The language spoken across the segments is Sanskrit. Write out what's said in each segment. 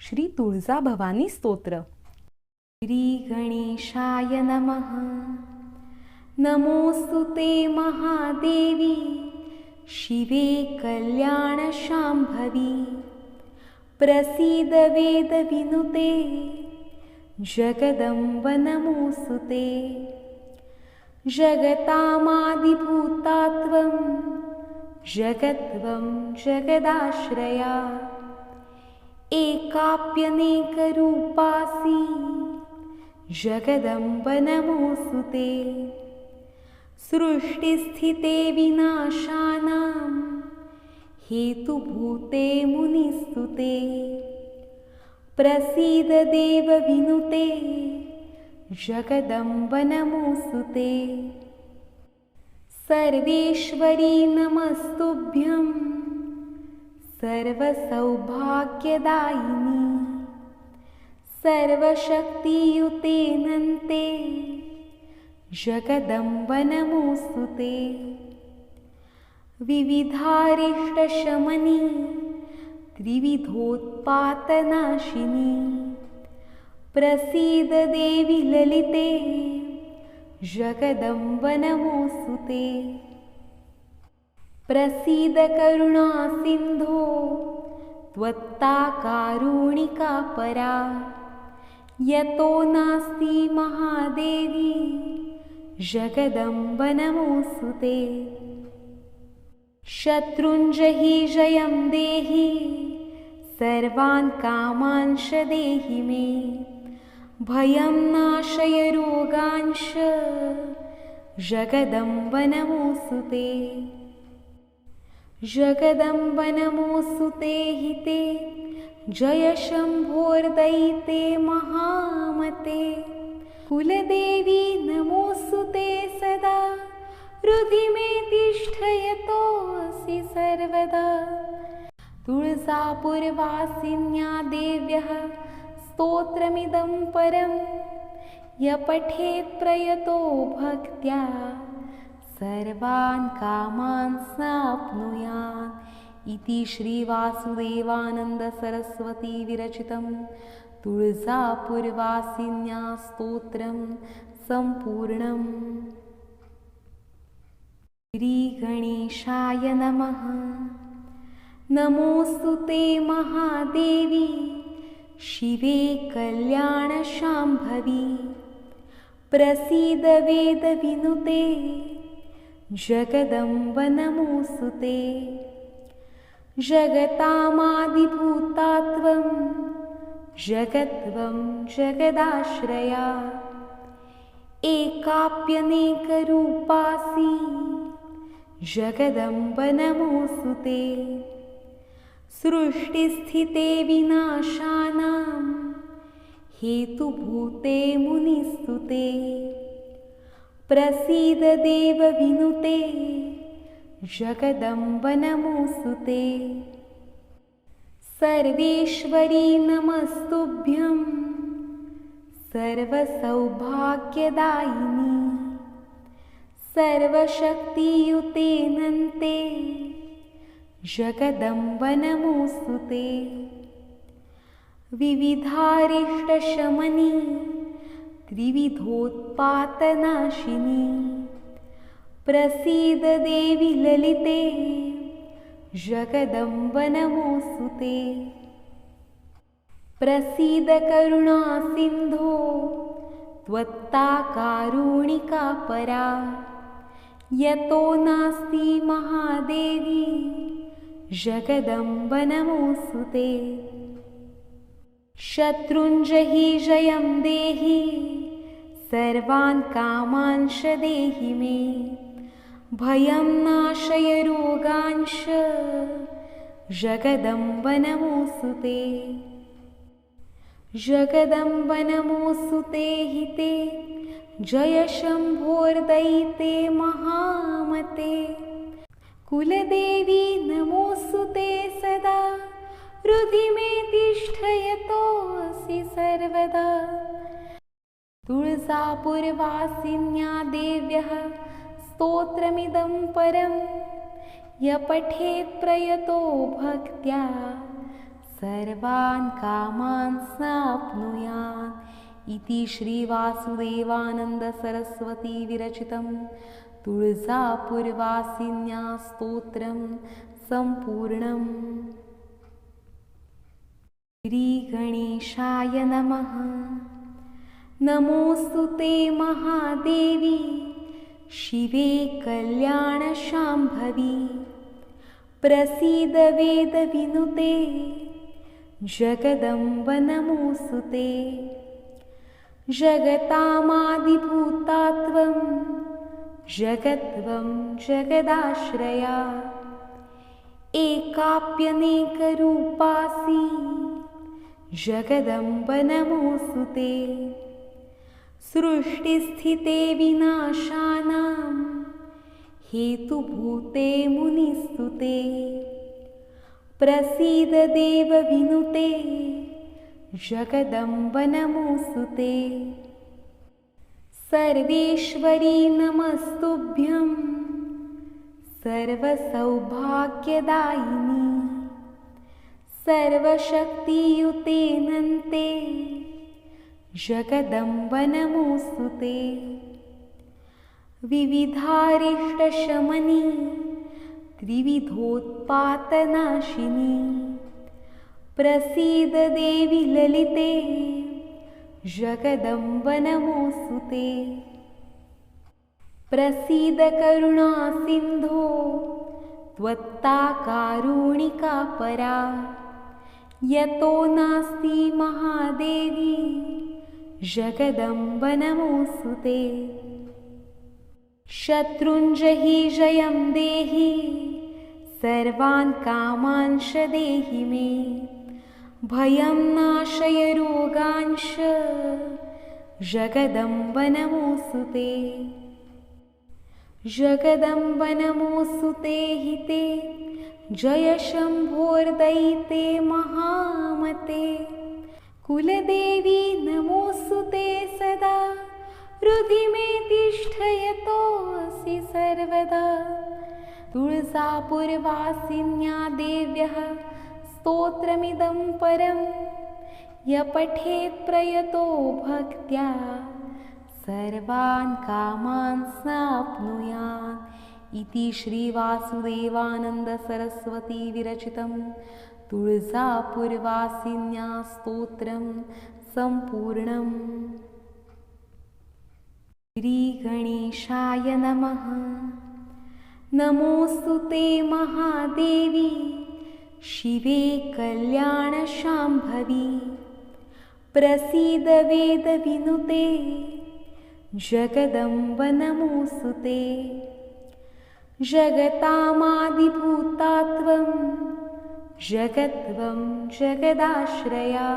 श्री तुळजाभवानी स्तोत्र. श्री गणेशाय नमः. नमोस्तुते महादेवी शिवे कल्याणशाम्भवी. प्रसीद वेदविनुते जगदम्ब नमोस्तुते. जगतामादिभूतात्वं जगत्वं जगदाश्रया. एकाप्यनेकरूपासि जगदम्ब नमोस्तुते. सृष्टिस्थिते विनाशानां हेतुभूते मुनिस्तुते. प्रसीद देवविनुते जगदम्ब नमोस्तुते. सर्वेश्वरी नमस्तुभ्यं सर्वसौभाग्यदायिनी. सर्वशक्तियुते नन्ते जगदम्ब नमोस्तुते. विविधारिष्टशमनी त्रिविधोत्पातनाशिनी. प्रसीद देवी ललिते जगदम्ब नमोस्तुते. प्रसीद करुणासिन्धो त्वत्ताकारुणिका परा. यतो नास्ति महादेवी जगदम्ब नमोस्तुते. शत्रुञ्जहि जयं देहि सर्वान् कामांश देहि मे. भयं नाशय रोगांश जगदम्ब नमोस्तुते. जगदम्ब नमोस्तुते हिते जय शम्भोर्दयिते महामते. कुलदेवी नमोस्तुते सदा. हृदि मे तिष्ठ यतोऽसि सर्वदा. तुळजापुरवासिन्या देव्यः स्तोत्रमिदं परं. य पठेत् प्रयतो भक्त्या सर्वान् कामान् प्राप्नुयात्. इति श्रीवासुदेवानन्द सरस्वती विरचितं तुळजापुरवासिन्या स्तोत्रं सम्पूर्णम्. श्री गणेशाय नमः. नमोस्तुते महादेवी शिवे कल्याणशाम्भवी. प्रसीद वेदविनुते जगदम्ब नमोस्तुते. जगतामादिभूतात्वं जगत्वं जगदाश्रया. एकाप्यनेकरूपासि जगदम्ब नमोस्तुते. सृष्टिस्थिते विनाशानां हेतुभूते मुनिस्तुते. प्रसीद देवविनुते जगदम्ब नमोस्तुते. सर्वेश्वरी नमस्तुभ्यं सर्वसौभाग्यदायिनी. सर्वशक्तियुते नन्ते जगदम्ब नमोस्तुते. विविधारिष्टशमनी त्रिविधोत्पातनाशिनी. प्रसीद देवी ललिते जगदम्ब नमोस्तुते. प्रसीद करुणासिन्धो त्वत्ताकारुणिका परा. यतो नास्ति महादेवी जगदम्ब नमोस्तुते. शत्रुञ्जहि जयं देहि सर्वान् कामांश देहि मे. भयं नाशय रोगांश जगदम्ब नमोस्तुते. जगदम्ब नमोस्तुते हिते जय शम्भोर्दयिते महामते. कुलदेवी नमोस्तुते सदा. हृदि मे तिष्ठ यतोऽसि सर्वदा. तुळजापुरवासिन्या देव्यः स्तोत्रमिदं परं. य पठेत् प्रयतो भक्त्या सर्वान् कामान् प्राप्नुयात् इति श्रीवासुदेवानन्द सरस्वती विरचितं तुळजापुरवासिन्या स्तोत्रं सम्पूर्णम्। श्रीगणेशाय नमः। नमोऽस्तु ते महादेवी शिवे कल्याणशाम्भवी, प्रसीद वेदविनुते जगदम्ब नमोऽस्तु ते। जगतामादिभूतात्वं जगत्वं जगदाश्रया, एकाप्यनेकरूपासि जगदम्ब नमोऽस्तु ते। सृष्टिस्थिते विनाशानां हेतुभूते मुनिस्तुते, प्रसीद देवविनुते जगदम्ब नमोऽस्तु ते। सर्वेश्वरी नमस्तुभ्यं सर्वसौभाग्यदायिनी, सर्वशक्तियुते नन्ते जगदम्ब नमोऽस्तु ते। विविधारिष्टशमनी त्रिविधोत्पातनाशिनी, प्रसीद देवी ललिते जगदम्ब नमोऽस्तु ते। प्रसीद करुणासिन्धो त्वत्ताकारुणिका परा, यतो नास्ति महादेवी जगदम्ब नमोऽस्तु ते। शत्रुञ्जहि जयं देहि सर्वान् कामांश देहि मे, भयं नाशय रोगांश जगदम्ब नमोऽस्तु ते। जगदम्ब नमोऽस्तु ते हिते जय शम्भोर्दयिते महामते, कुलदेवी नमोऽस्तु ते सदा हृदि मे तिष्ठ यतोऽसि सर्वदा। तुळजापुरवासिन्या देव्यः स्तोत्रमिदं परं, य पठेत् प्रयतो भक्त्या सर्वान् कामान् प्राप्नुयात् इति श्रीवासुदेवानन्द सरस्वती विरचितं तुळजापुरवासिन्या स्तोत्रं सम्पूर्णम्। श्रीगणेशाय नमः। नमोऽस्तु ते महादेवी शिवे कल्याणशाम्भवी, प्रसीद वेदविनुते जगदम्ब नमोऽस्तु ते। जगतामादिभूतात्वं जगत्वं जगदाश्रया,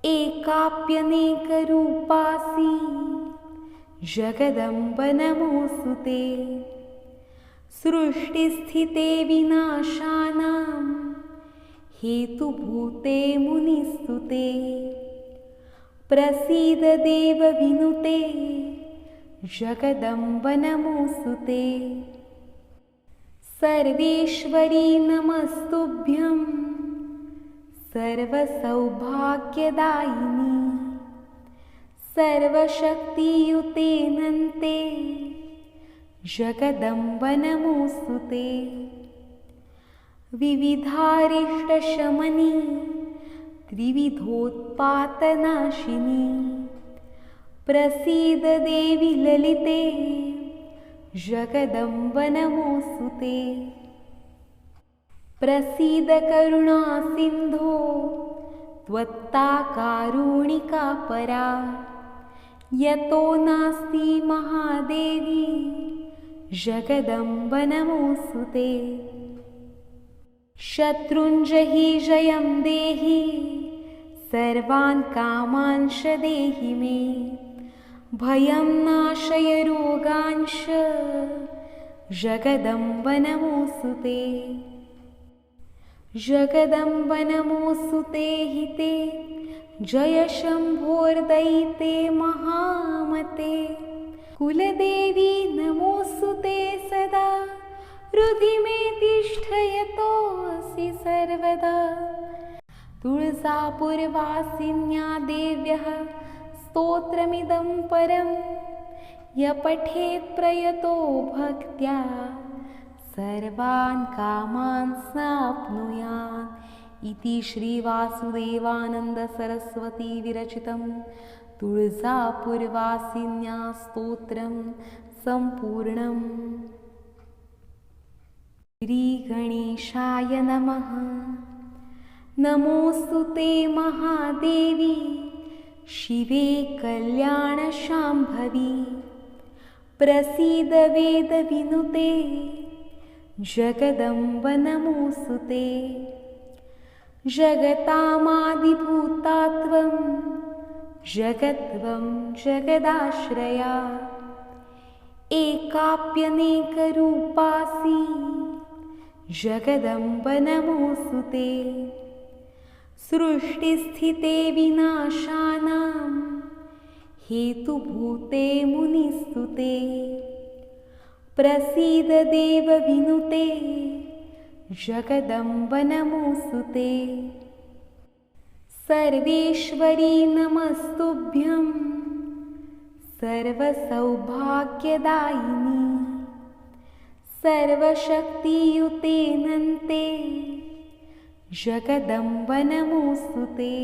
एकाप्यनेकरूपासि जगदम्ब नमोऽस्तु ते। सृष्टिस्थिते विनाशानां हेतुभूते मुनिस्तुते, प्रसीद देवविनुते जगदम्ब नमोऽस्तु ते। सर्वेश्वरी नमस्तुभ्यं सर्वसौभाग्यदायिनी, सर्वशक्तियुते नन्ते जगदम्ब नमोऽस्तु ते। विविधारिष्टशमनी त्रिविधोत्पातनाशिनी, प्रसीद देवी ललिते जगदम्ब नमोऽस्तु ते। प्रसीद करुणासिन्धो त्वत्ताकारुणिका परा, यतो नास्ति महादेवी जगदम्ब नमोऽस्तु ते। शत्रुञ्जहि जयं देहि सर्वान् कामांश देहि मे, भयं नाशय रोगांश जगदम्ब नमोऽस्तु ते। जगदम्ब नमोऽस्तु ते हिते जय शम्भोर्दयिते महामते, कुलदेवी नमोऽस्तु ते सदा हृदि मे तिष्ठ यतोऽसि यतोऽसि सर्वदा तुळजापुरवासिन्या देव्यः स्तोत्रमिदं परं य पठेत् प्रयतो भक्त्या सर्वान् कामान् प्राप्नुयात् इति श्रीवासुदेवानंद सरस्वती विरचितं तुळजापुरवासिन्या स्तोत्रं सम्पूर्णम्। श्रीगणेशाय नमः। नमोऽस्तु ते महादेवी शिवे कल्याणशाम्भवी प्रसीद वेदविनुते जगदम्ब नमोऽस्तु ते। जगतामादिभूतात्वं जगत्वं जगदाश्रया एकाप्यनेकरूपासि जगदम्ब नमोऽस्तु ते। सृष्टिस्थिते विनाशानां हेतुभूते मुनिस्तुते प्रसीद देवविनुते जगदम्ब नमोऽस्तु ते। सर्वेश्वरी नमस्तुभ्यं सर्वसौभाग्यदायिनी सर्वशक्तियुते नन्ते जगदम्ब नमोऽस्तु ते।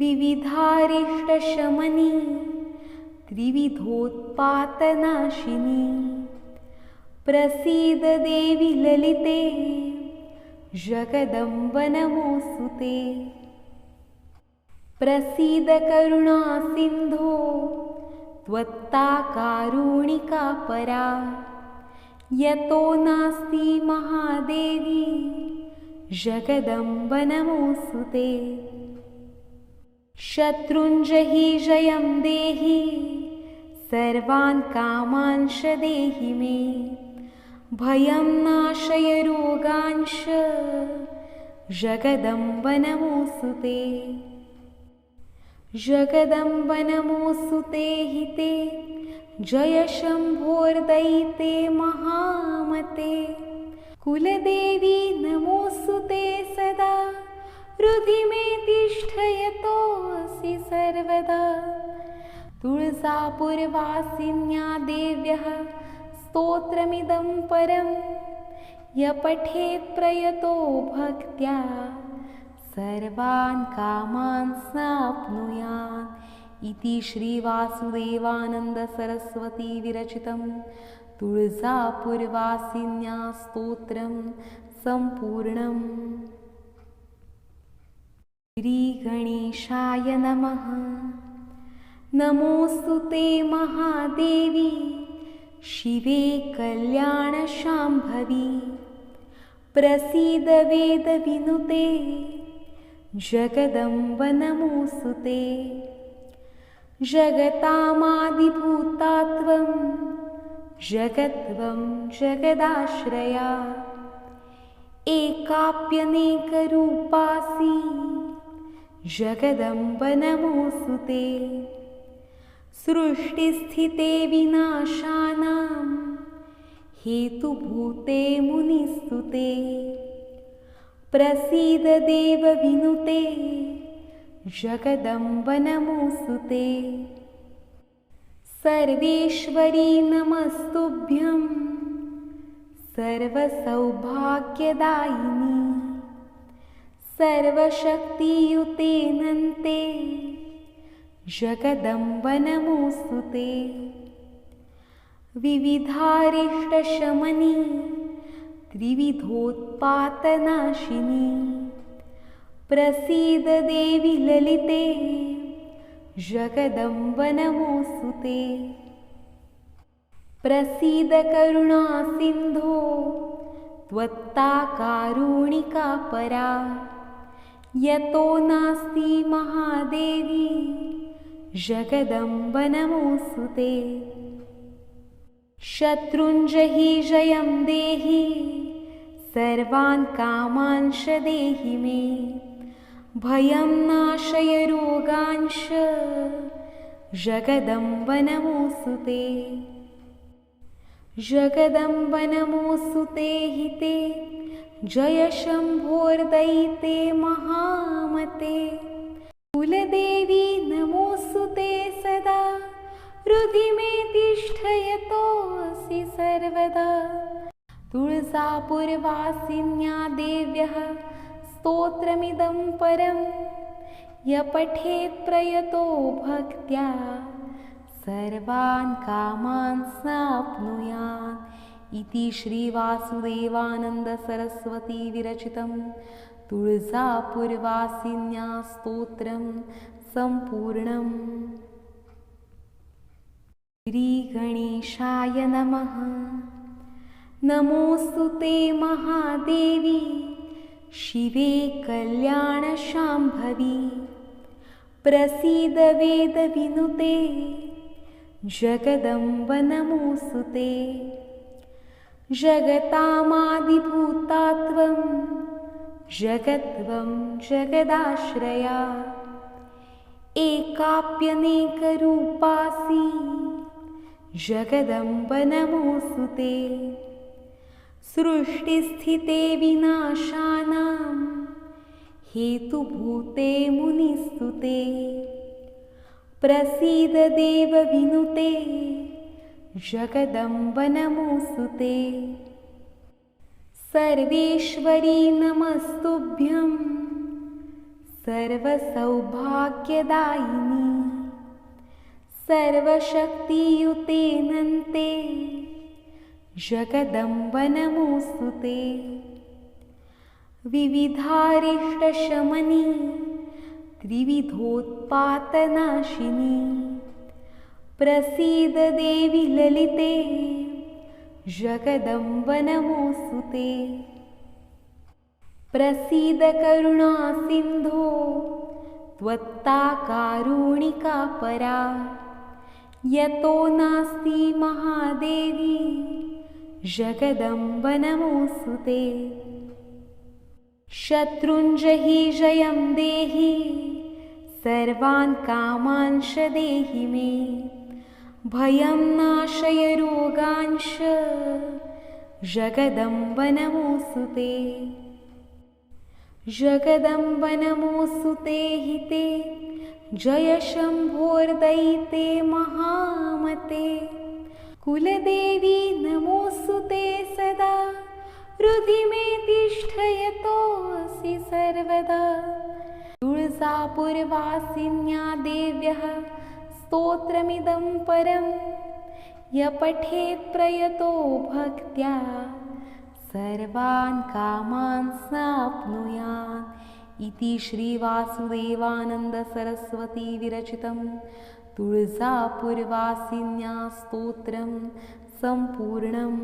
विविधारिष्टशमनी त्रिविधोत्पातनाशिनी प्रसीद देवी ललिते जगदम्ब नमोऽस्तु ते। प्रसीद करुणासिन्धो त्वत्ताकारुणिका परा यतो नास्ति महादेवी जगदम्ब नमोऽस्तु ते। शत्रुञ्जहि जयं देहि सर्वान् कामांश देहि मे भयं नाशय रोगांश जगदम्ब नमोऽस्तु ते। जगदम्ब नमोऽस्तु ते हिते जय शम्भोर्दयिते महामते कुलदेवी नमोऽस्तु ते सदा हृदि मे तिष्ठ यतोऽसि सर्वदा। तुळजापुरवासिन्या देव्यः स्तोत्रमिदं परं य पठेत् प्रयतो भक्त्या सर्वान् कामान् प्राप्नुयात् इति श्रीवासुदेवानंद सरस्वती विरचितं तुळजापुरवासिन्या स्तोत्रं सम्पूर्णम्। श्रीगणेशाय नमः। नमोऽस्तु ते महादेवी शिवे कल्याणशाम्भवी प्रसीद वेदविनुते जगदम्ब नमोऽस्तु ते। जगतामादिभूतात्वं जगत्वं जगदाश्रया एकाप्यनेकरूपासि जगदम्ब नमोऽस्तु ते। सृष्टिस्थिते विनाशानां हेतुभूते मुनिस्तुते प्रसीद देवविनुते जगदम्ब नमोऽस्तु ते। सर्वेश्वरी नमस्तुभ्यं सर्वसौभाग्यदायिनी सर्वशक्तियुते नन्ते जगदम्ब नमोऽस्तु ते। विविधारिष्टशमनी त्रिविधोत्पातनाशिनी प्रसीद देवी ललिते जगदम्ब नमोऽस्तु ते। प्रसीद करुणासिन्धो त्वत्ताकारुणिका परा यतो नास्ति महादेवी जगदम्ब नमोऽस्तु ते। शत्रुञ्जहि जयं देहि सर्वान् कामांश देहि मे भयं नाशय रोगांश जगदम्ब नमोऽस्तु ते। जगदम्ब नमोऽस्तु ते हिते जय शम्भोर्दयिते महामते कुलदेवी नमोऽस्तुते सदा हृदि मे तिष्ठ यतोऽसि सर्वदा तुळजापुरवासिन्या देव्यः स्तोत्रमिदं परं य पठेत् प्रयतो भक्त्या सर्वान् कामान् प्राप्नुयात् इति श्रीवासुदेवानन्द सरस्वती विरचितं तुळजापुरवासिन्या स्तोत्रं सम्पूर्णम्। श्रीगणेशाय नमः। नमोऽस्तुते महादेवी शिवे कल्याणशाम्भवी प्रसीद वेदविनुते जगदम्ब नमोऽस्तुते। जगतामादिभूता त्वं जगद्त्वं जगदाश्रया एकाप्यनेकरूपासि जगदम्ब नमोऽस्तुते। सृष्टिस्थिते विनाशानां हेतुभूते मुनिस्तुते प्रसीद देवविनुते जगदम्ब नमोऽस्तुते। सर्वेश्वरी नमस्तुभ्यं सर्वसौभाग्यदायिनी सर्वशक्तियुते नन्ते जगदम्ब नमोऽस्तुते। विविधारिष्टशमनी त्रिविधोत्पातनाशिनी प्रसीद देवी ललिते जगदम्ब नमोऽस्तुते। प्रसीद करुणासिन्धो त्वत्ताकारुणिका परा यतो नास्ति महादेवी जगदम्ब नमोऽस्तुते। शत्रुञ्जहि जयं देहि सर्वान् कामांश देहि मे भयं नाशय रोगांश जगदम्ब नमोऽस्तुते। जगदम्ब नमोऽस्तुते हिते जय शम्भोर्दयिते महामते कुलदेवी नमोऽस्तुते सदा हृदि मे तिष्ठ यतोऽसि सर्वदा तुळजापुरवासिन्या देव्यः स्तोत्रमिदं परं य पठेत् प्रयतो भक्त्या सर्वान् कामान् प्राप्नुयात् इति श्रीवासुदेवानन्द सरस्वती विरचितं तुळजापुरवासिन्या स्तोत्रं सम्पूर्णम्।